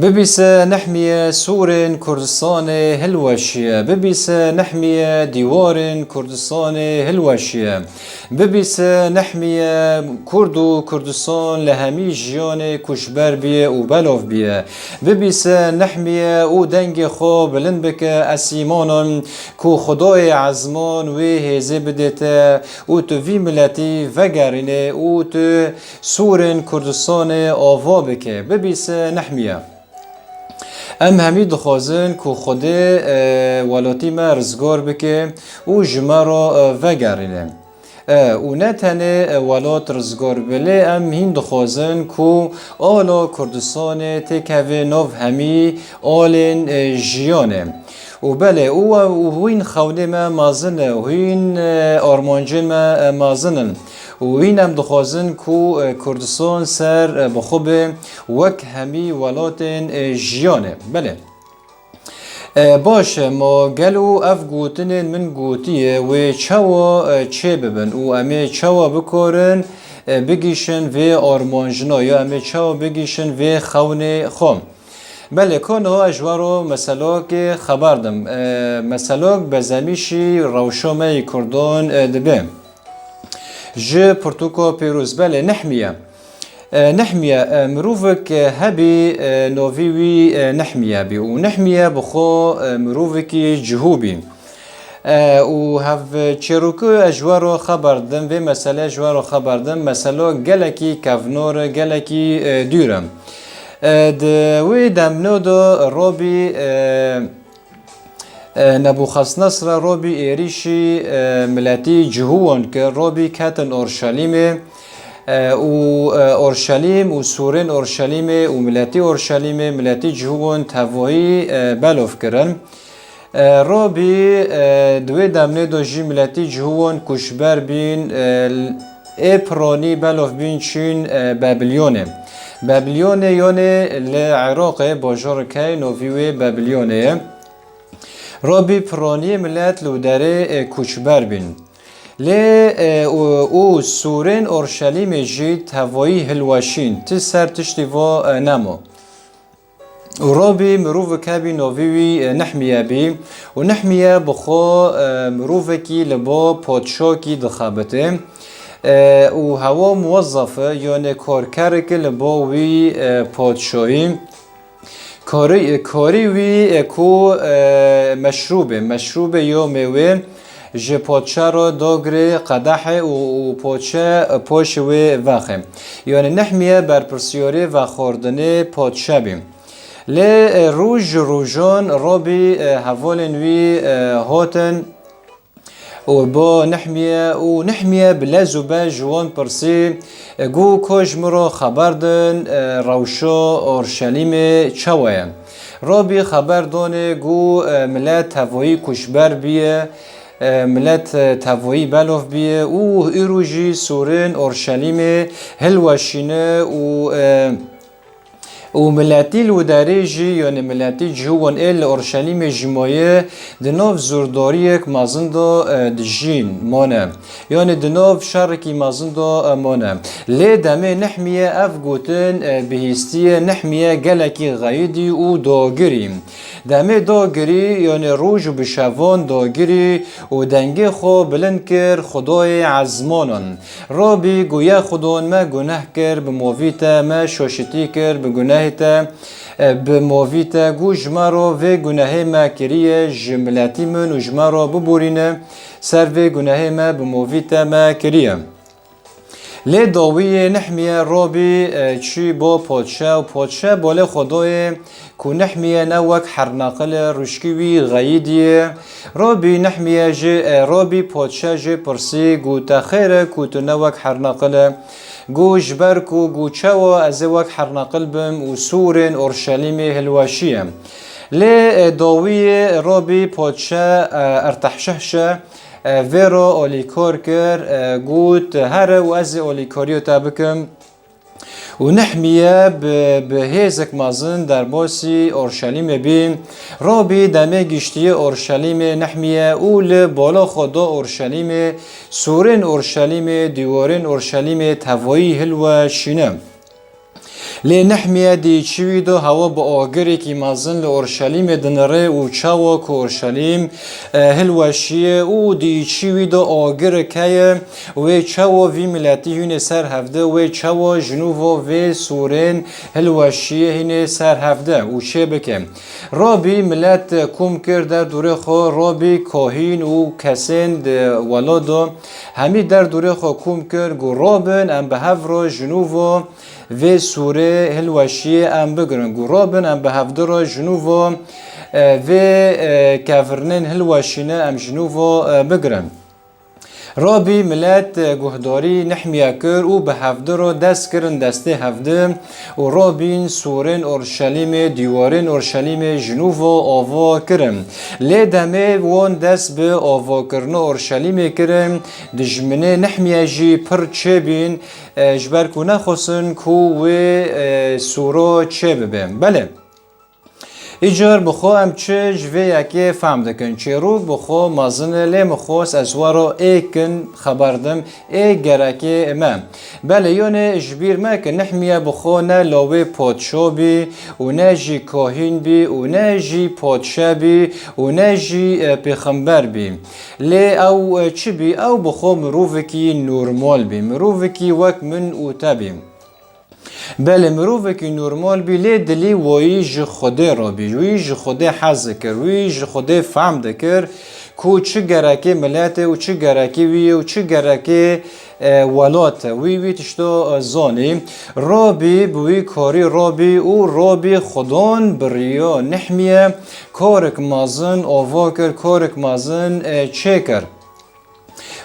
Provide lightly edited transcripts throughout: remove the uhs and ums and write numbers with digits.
ببیس نحمیه سورن کردستان هلوشیه ببیس نحمیه دیوارن کردستان هلوشیه ببیس نحمیه کرد و کردستان لهمی جیان کشبر بیه و بلاف بیه ببیس نحمیه او دنگ خواب بلند بکه اسیمانان کو خدای عزمان و هزه بدته او تو وی ملتی وگرینه او تو سورن کردستان آوا بکه ببیس نحمیه ام همی دخوازن که خود ولاتی ما رزگار بکه و جمع را وگرینه و نه تنه ولات رزگار بله ام هین دخوازن که آلا کردستان تکوه نو همی آلین جیانه و بله او هین خونه ما مازنه و هین آرمانجه ما مازنن و این هم دخوازن که کردستان سر بخوب وک همی ولاتن جیانه بله باشه ما گلو اف گوتنین من گوتیه و چوا چه ببن و امی چوا بکارن بگیشن و آرمانجنا یا امی چوا بگیشن و خونه خام بله کن ها اجوارو مثلا که خبردم مثلا بزمیشی روشامه کردان دبه ج پرتوکو پیروز بله نحمیه مروفک هبی نوویوی نحمیه بی و نحمیه بخو مروفکی جهوبی و هف چروکو اجوارو خبردم و مسئله اجوارو خبردم مثلا گلکی کفنور گلکی دیرم دوی دمنو دو رابی نبوخذ رابی ایریشی ملتی جهوان که رابی کتن اورشلیمه و اورشلیم و سورن اورشلیم و ملتی ملتی جهوان توایی بلوف کرن رابی دوی دمنه دو جی ملتی جهوان کشبر بین اپرانی بلوف بین چین بابلیونه یعنی لعراق باجار که نویوی بابلیونه رابی پرانی ملت لودره کشبر بین او سورن اورشلیم جید هوایی هلوشین تی سر تشتی و نمو و رابی مروف کبی نویوی نحمیه بی و نحمیه بخوا مروف کی لبا پادشاکی دخابته و هوا موظفه یعنی کارکر که لبا وی پادشاهی کاری وی کو مشروبه یا میوه ج پادشاه را داگره قدح و پادشاه پاش و وخه یعنی نحمیه بر پرسیاری و خوردن پادشاه بیم ل روژان رابی حوالن وی هاتن و با نحمیه بلزوبه جوان پرسی گو کاج مرا خبردن روشا اورشلیم چوه رابی خبر دانه گو ملت هوایی کشبر بیه ملت توایی بلوف بیه او ایروژی سورن اورشلیم هلوشینه و ملتی لودریجی یعنی ملتی جوان ال اورشلیم جمایه دناف زورداریک مازندا دجین مانه یعنی دناف شرکی مازندا مانه لی دمه نحمیه اف گوتن بهیستی نحمیه گلکی غیدی و داگریم دمه داگری یعنی روج و بشوان داگری و دنگه خو بلند کر خدای عزمانان رابی گویا خدان ما گناه کر بمویتا ما شاشتی کر بگناه بمویتا گو جمارو و گناه ما کریه جملتی من و جمارو ببورینه سر و گناه ما بمویتا ما کریه لی داوی نحمیه رابی چی با پادشاه بالا خدای که نحمیه نوک حرناقل رشکوی غیدیه رابی نحمیه رابی پادشاه جه پرسی گو تخیره که تو نوک حرناقل گو جبر کو گو چوا از وک حرناقل بم و سورن اورشلیم هلواشیه لی داوی رابی پادشاه ارتحشهشه ویرا اولیکار کر گوت هر و از اولیکاریو تابکم و نحمیه به هزک مازن در باسی اورشلیم بین رابی دمه گشتی اورشلیم نحمیه اول بالا خدا اورشلیم سورن اورشلیم دیوارن اورشلیم توایی هلو شینه لی نحمیه دی چوی دو هوا با آگری که مازن لأورشلیم دنره و چاوا که اورشلیم هلوشیه و دی چوی دو آگر که و چاوا وی ملتی هین سر هفته و چاوا جنوبا و سورین هلوشیه هین سر هفته و چه بکن رابی ملت کم کرده دوره خو رابی کاهین و کسین ولادو همی در دوره خو کم کرد گو رابن ام به هفرا جنوبا و سوره هلوشیه ام بگرن گو رابن ام به هفدرا جنوبا و کافرنین هلوشینه ام جنوبا بگرن رابی ملت گهداری نحمیه کر و به هفده را دست کرن دسته هفده و رابین سورین اورشلیم دیوارین اورشلیم جنوب و آوا کرن لی دمه وان دست به آوا کرن اورشلیم کرن دجمنه نحمیه جی پر چه بین جبر کو نخوصن کو و سورا چه ببین بله ایجار بخو ام چه جوه یکی فهم دکن چه رو بخو مازنه لی مخوص از وارا ایکن خبردم ای گرکی امام بله یونه جبیر ما که نحمیه بخو نه لاوه پادشا بی و نه جی کاهین بی و نه جی پادشا بی و نه جی پیغمبر بی لی او چی بی او بخو مروفکی نورمال بی مروفکی وک من اوتا بی بله مروفه که نورمال بی لی دلی وی ج خوده را بی وی ج خوده حز کر وی ج خوده فهم دکر کو چه گرکی ملت و چه گرکی وی و چه گرکی ولات وی تشتو زانی رابی بوی کاری رابی و رابی خدان بریا نحمیه کارک مازن آوا کر کارک مازن چه کر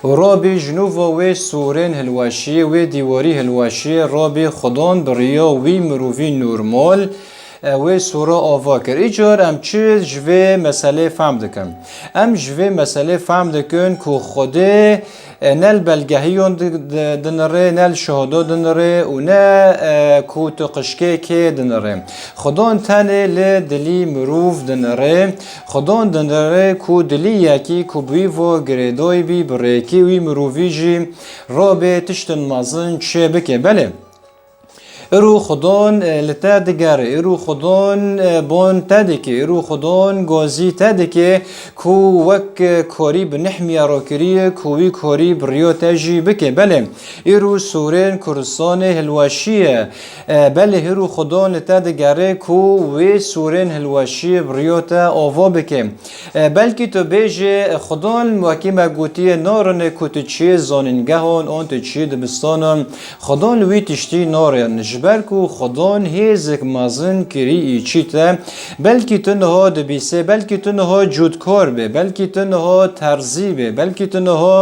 رابی جنوبا و سورین هلوشیه و دیواری هلوشیه رابی خدان بریا وی مروفی نورمال و سورا آوا کر ایجار ام چه جوه مسئله فهم دکن ام جوه مسئله فهم دکن که خوده نل بلگهیون دنره نل شهادا دنره و نه کوت قشکه که دنره خدان تنه لدلی مروف دنره خدان دنره کو دلی یکی کو بی و گریدای بی بریکی وی مروفی جی رابه تشتن مازن چه بکه بله ارو خدان لتا دگره ارو خدان بون تدکه ارو خدان گازی تدکه کو وک کاری بنحمیه را کریه کوی کاری بریو تجی بکه بله ارو سورین کرسان هلوشیه بله ارو خدان لتا دگره کو وی سورین هلوشیه بریو تا آوا بکه بلکه تو بیجه خدان وکی مگوتی نارن کت چیه زاننگهان آنت چیه دبستانم خدان وی تشتی نارن برکو خدان هیزک مازن کری ایچی تا بلکی تنها دبیسه بلکی تنها جودکار به بلکی تنها ترزی به بلکی تنها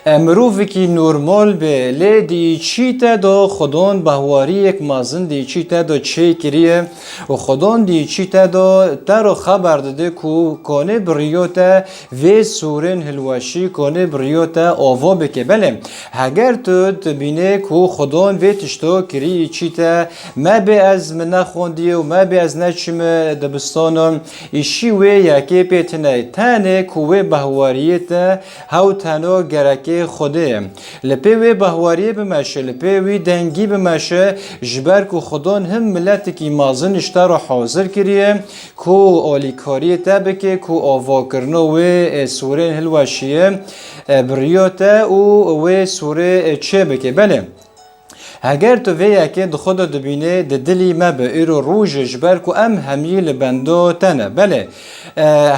مروفی که نورمال به لی دی چی تا دا خدان بهواری یک مازن دی چی تا دا چه کریه و خدان دی چی تا دا تر خبر داده که کانه بریوتا و سورین هلوشی کانه بریوتا آوا بکه بله اگر تو بینه که خدان و تشتا کری چی تا ما به از من نخوندیه و ما به از نچم دبستانم ایشی و یکی پیتنه تنه که و بهواریتا هاو تنها گرکه خوده لپی وی بهواریه بمشه لپی وی دنگی بمشه جبر که خدان هم ملت کی مازن اشتا را حاضر کریه که آلیکاریه تبکه که آوا کرنه و سوره هلوشیه بریوته و سوره چه بکه بله اگر تو وی که خود دبینه دلی ما به ایرو روز جبر کو ام همیل بندو تنه بله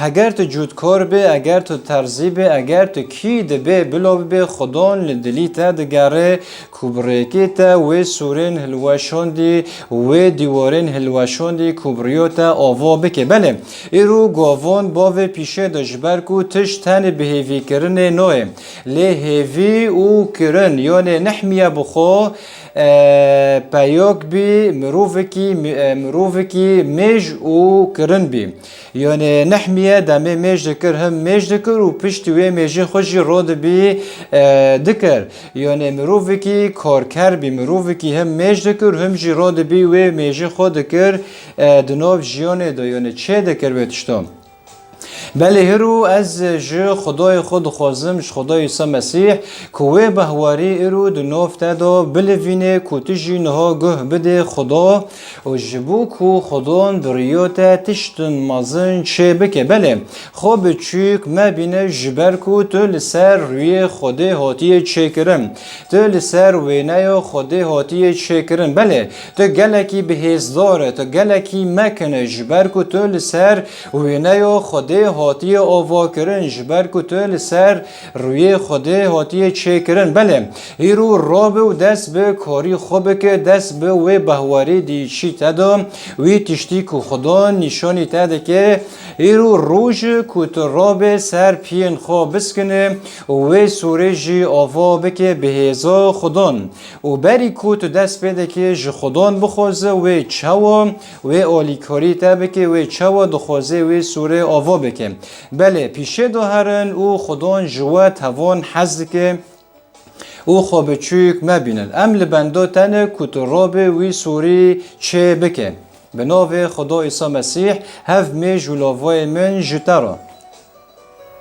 اگر تو جودکار به اگر تو ترزی به اگر تو کی به بلا به خدان لدلی تا دگره کوبریکی تا و سورین هلوشاندی و دیوارین هلوشاندی کوبریوتا آوا بکه بله ایرو گاوان باو پیشه دجبر کو تش تن بهیوی کرن نوه لی هیوی او کرن یعنی نحمیه بخو پیاک بی مروفکی میج او کرن بی یعنی نحمیه دمه میج دکر هم میج دکر و پشتی وی میجی خوشی راد بی دکر یعنی مروفکی کارکر بی مروفکی هم میج دکر هم جی راد بی وی میجی خود دکر دناف جیانه دا یعنی چه دکر بیتشتام بله هرو از ج خدای خود خوازمش خدای عیسی مسیح کوه بهواری ارو دنوف تدا بلوینه کوتجی نها گه بده خدا و جبو کو خدان بریوتا تشتن مازن چه بکه بله خواب چوک مبینه جبر کو تو لسر روی خود هاتی چه کرم تو لسر وینه خود هاتی چه کرم بله تو گلکی بهزداره تو گلکی مکنه جبر کو تو لسر وینه خود هاتی آوا کرن جبر کو تو لسر روی خود هاتی چه کرن بله ایرو راب و دست به کاری خوب که دست به و بهواری دی چی تدا وی تشتی کو خدا نشانی تده که ایرو روش کو تو راب سر پین خواب بسکنه و سوره جی آوا بکه بهزا خدان و بری کو تو دست بده که ج خدان بخوزه و چوا و آلیکاری تبه که و چوا دخوزه و سوره آوا بکه بله پیشه دو هرن او خدان جوا توان حز که او خواب چوک مبینن ام لبندا تنه کتراب وی سوری چه بکه به نام خدا عیسی مسیح هف می جلاوای من جترا